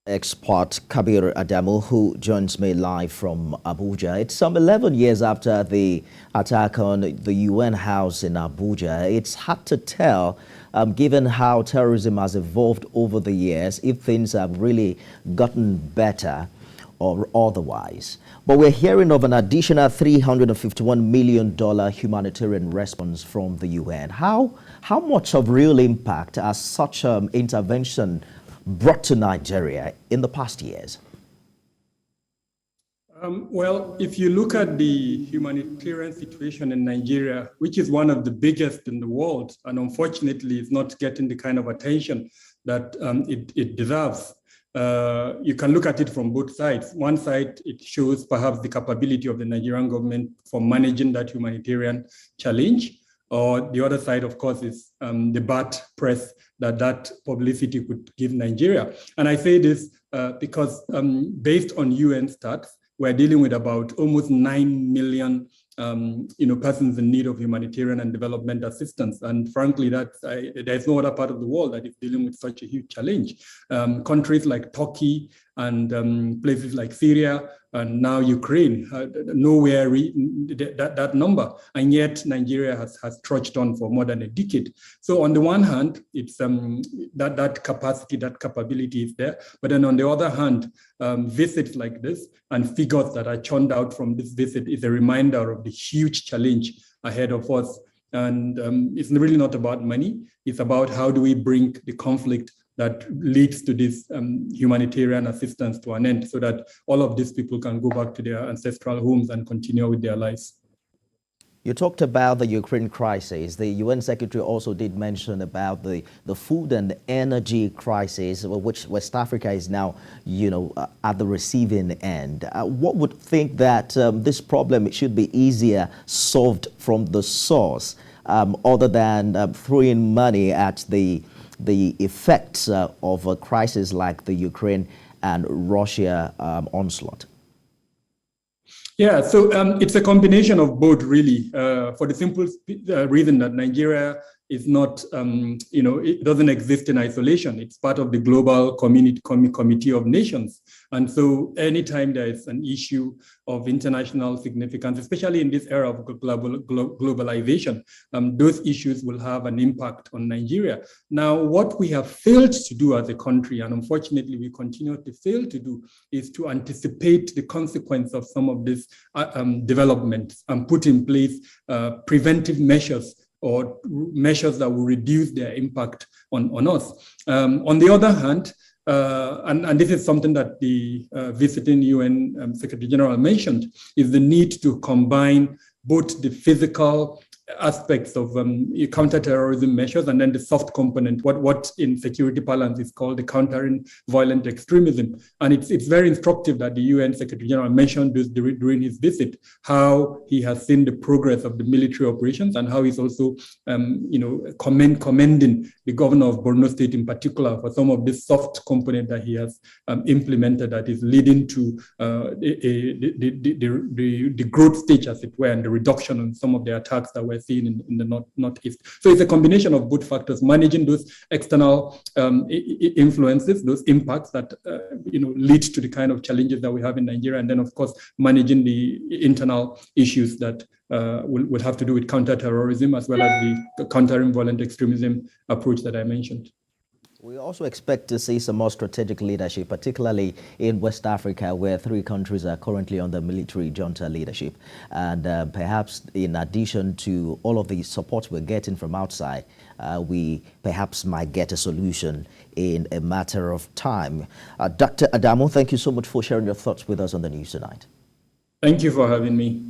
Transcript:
expert Kabir Adamu, who joins me live from Abuja. It's some 11 years after the attack on the UN house in Abuja. It's hard to tell, given how terrorism has evolved over the years, if things have really gotten better or otherwise. But we're hearing of an additional $351 million humanitarian response from the UN. How much of real impact has such intervention brought to Nigeria in the past years? Well, if you look at the humanitarian situation in Nigeria, which is one of the biggest in the world, and unfortunately is not getting the kind of attention that it deserves, you can look at it from both sides. One side, it shows perhaps the capability of the Nigerian government for managing that humanitarian challenge. Or the other side, of course, is the bad press that publicity could give Nigeria. And I say this because based on UN stats, we're dealing with about almost 9 million persons in need of humanitarian and development assistance. And frankly, there's no other part of the world that is dealing with such a huge challenge. Countries like Turkey and places like Syria and now Ukraine, nowhere that number. And yet Nigeria has trudged on for more than a decade. So on the one hand, it's that capacity, that capability is there. But then on the other hand, visits like this and figures that are churned out from this visit is a reminder of the huge challenge ahead of us. And it's really not about money. It's about how do we bring the conflict that leads to this humanitarian assistance to an end so that all of these people can go back to their ancestral homes and continue with their lives. You talked about the Ukraine crisis. The UN Secretary also did mention about the food and energy crisis, which West Africa is now, at the receiving end. What would think that this problem should be easier solved from the source, other than throwing money at the effects of a crisis like the Ukraine and Russia onslaught? Yeah, so it's a combination of both, really, for the simple reason that Nigeria is not, it doesn't exist in isolation. It's part of the global committee of nations. And so anytime there is an issue of international significance, especially in this era of globalization, those issues will have an impact on Nigeria. Now, what we have failed to do as a country, and unfortunately we continue to fail to do, is to anticipate the consequence of some of these developments and put in place preventive measures or measures that will reduce their impact on us. On the other hand, and this is something that the visiting UN Secretary General mentioned, is the need to combine both the physical aspects of counterterrorism measures and then the soft component, what in security parlance is called the countering violent extremism. And it's very instructive that the UN Secretary General mentioned this during his visit, how he has seen the progress of the military operations and how he's also, commending the governor of Borno State in particular for some of this soft component that he has implemented that is leading to the growth stage, as it were, and the reduction in some of the attacks that we're seeing in the northeast. So it's a combination of both factors, managing those external influences, those impacts that lead to the kind of challenges that we have in Nigeria, and then of course managing the internal issues that will have to do with counterterrorism as well as the countering violent extremism approach that I mentioned. We also expect to see some more strategic leadership, particularly in West Africa, where 3 countries are currently under military junta leadership. And perhaps in addition to all of the support we're getting from outside, we perhaps might get a solution in a matter of time. Dr. Adamu, thank you so much for sharing your thoughts with us on the news tonight. Thank you for having me.